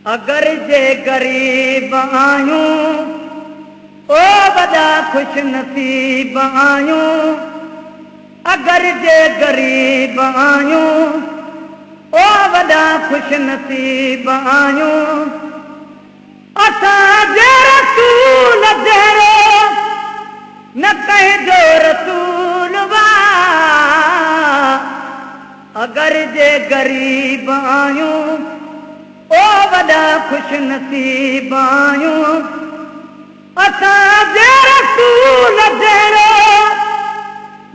अगर जे गरीब आयूं ओ वॾा खुश नसीब आयूं। अगर जे गरीब आयूं ओ वॾा खुश नसीब आयूं। असां जे रसूल जहिड़ो न कंहिंजो रसूल वा। अगर जे गरीब आयूं ओ वॾा खुश नसीब आयूं। असां जे रसूल जहिड़ो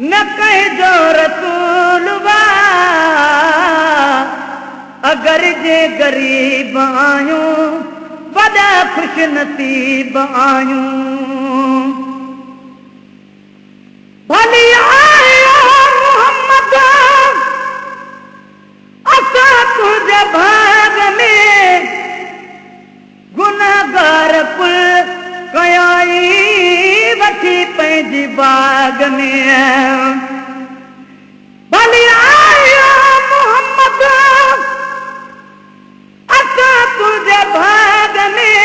न कंहिंजो रसूल वा। अगर जे गरीब आयूं वॾा खुश नसीब आयूं। भली आयो मोहम्मद असां तुंहिंजे भाग में गुनाहगार कुल कयाई वठी पंहिंजी बाग में। भली आयो मोहम्मद असां तुंहिंजे भाग में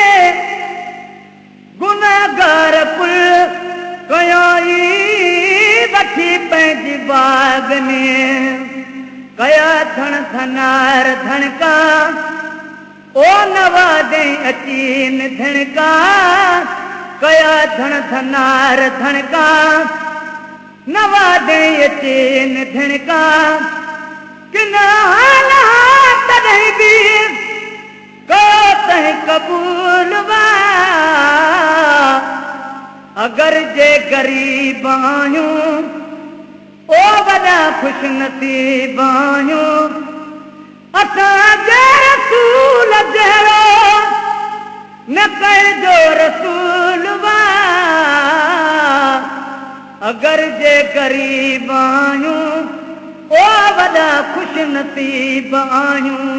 गुनाहगार कुल कयाई वठी पंहिंजी बाग में। कया थण थनार धणका ओ नवादे अचीन धणका। कया थण थनार धणका नवादे अचीन धणका। किना तॾहिं बि कयो तंहिं कबूल वा। अगर जे गरीब आयूं ओ वॾा खुश नसीब आयूं। असां जे रसूल जहिड़ो न कंहिंजो रसूल वा। अगर जे गरीब आयूं ओ वॾा खुश नसीब आयूं।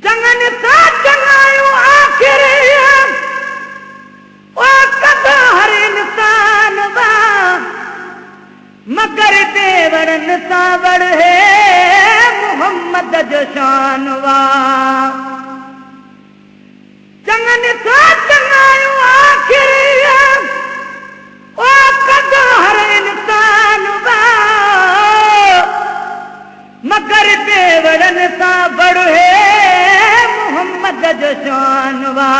चङनि सां चङायूं आख़िर ओ कदा हर इंसान वा। मगर देवरन सां वड़ है मोहम्मद जो शान वा। चङनि सां चङायूं आख़िर ओ कदा हर इंसान वा। मगर देवरन सां वड़ है मोहम्मद जो शान वा।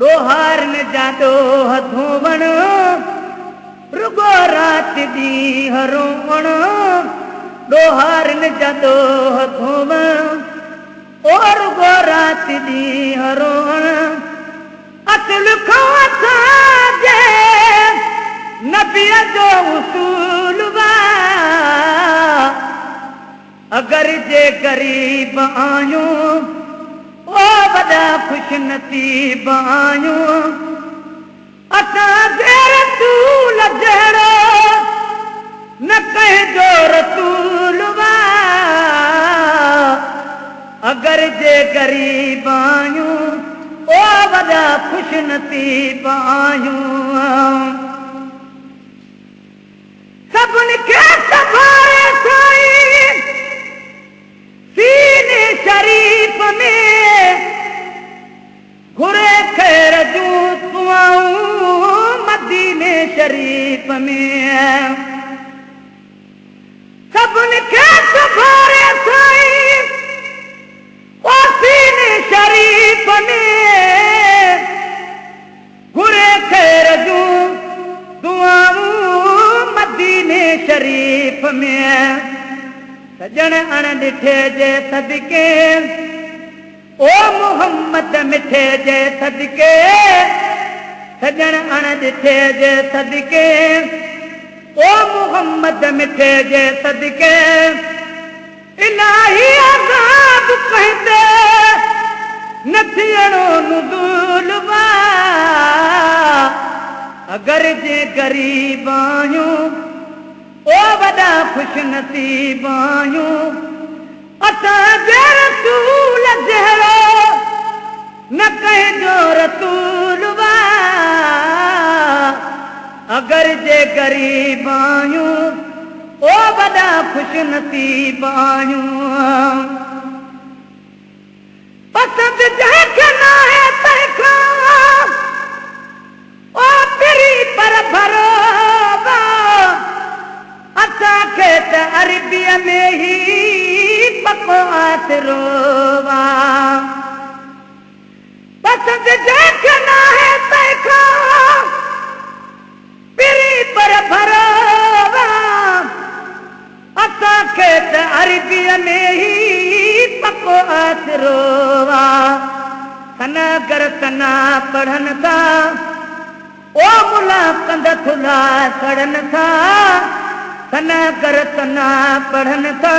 ॾोहारन जा ॾोह धोवण रुगो राति ॾींहुं रोवण। ॾोहारन जा ॾोह धोवण ओ रुगो राति ॾींहुं रोवण। असुल खां असांजे नबीअ जो उसूल वा। अगर जे गरीब आयूं ओ वॾा खुश नसीब आयूं। असां जे रसूल जहिड़ो न कंहिंजो रसूल वा। अगर जे गरीब आयूं ओ वॾा खुश नसीब आयूं। सभिनी खे संभाले साईं सीने शरीफ में। घुरे खैर जूं दुआऊं मदीने शरीफ में। सभिनी खे संभाले साईं ओ सीने शरीफ में। घुरे खैर जूं दुआऊं मदीने शरीफ में। सजण अण ॾिठे जे सदके ओ मोहम्मद मिठे जे सदके। सजण अण ॾिठे जे सदके ओ मोहम्मद मिठे जे सदके। इलाही अज़ाब कहते न थियणो नुज़ूल वा। अगर जे गरीब आयूं ओ वॾा खुश नसीब आयूं। असां जे रसूल जहिड़ो न कंहिंजो रसूल वा। अगर जे गरीब आहियूं ओ वॾा खुश नसीब आहियूं पसंद जंहिंखे न आहे तंहिंखां ओ पिरी पर भरोवा असांखे त अरबीअ में ई पको आसरो पसंद जंहिंखे न आहे तंहिंखां पिरी पर भरोवा असांखे त अरबीअ में ई पको आसरो सना कर सना पढ़नि था ओ मुला कंद थुला सड़नि था सना कर सना पढ़नि था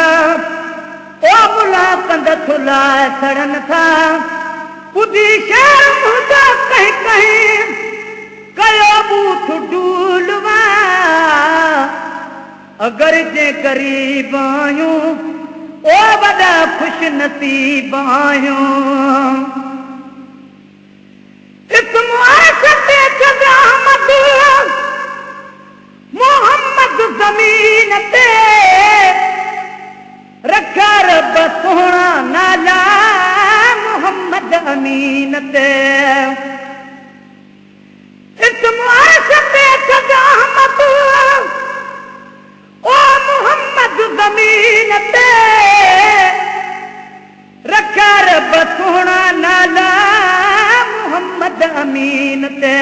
ओ मुला कंद थुला सड़नि था ॿुधी शहर मुंहिंजा कहीं कहीं कयो बूथ डूलवा अगर जे गरीब आहियूं ओ वॾा खुश नसीब आहियूं इस्म आशिक़ अहमद मोहम्मद ज़मीन ते रखा रब सोहणा नाला मोहम्मद अमीन ते इस्म आशिक़ अहमद ओ मोहम्मद ज़मीन ते रखा रब सोहणा नाला मोहम्मद अमीन ते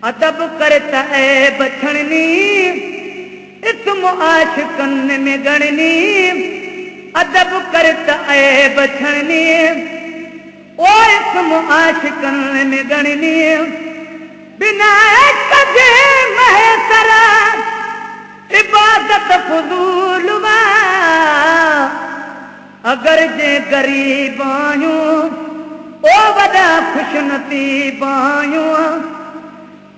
अदब करे त ऐब छणनी इस्म आशिक़नि में गणनी अदब करे त ऐब छणनी ओ इस्म आशिक़नि में गणनी बिना कजे महसरा इबादत फुज़ूल वा अगर जे गरीब आहियूं ओ वॾा खुश नसीब आहियूं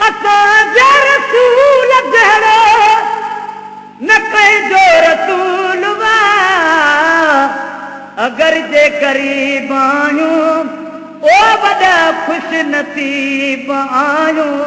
असांजा रसूल जहिड़ो न कंहिंजो रसूल वा अगर जे गरीब आहियूं ओ वॾा खुश नसीब आहियूं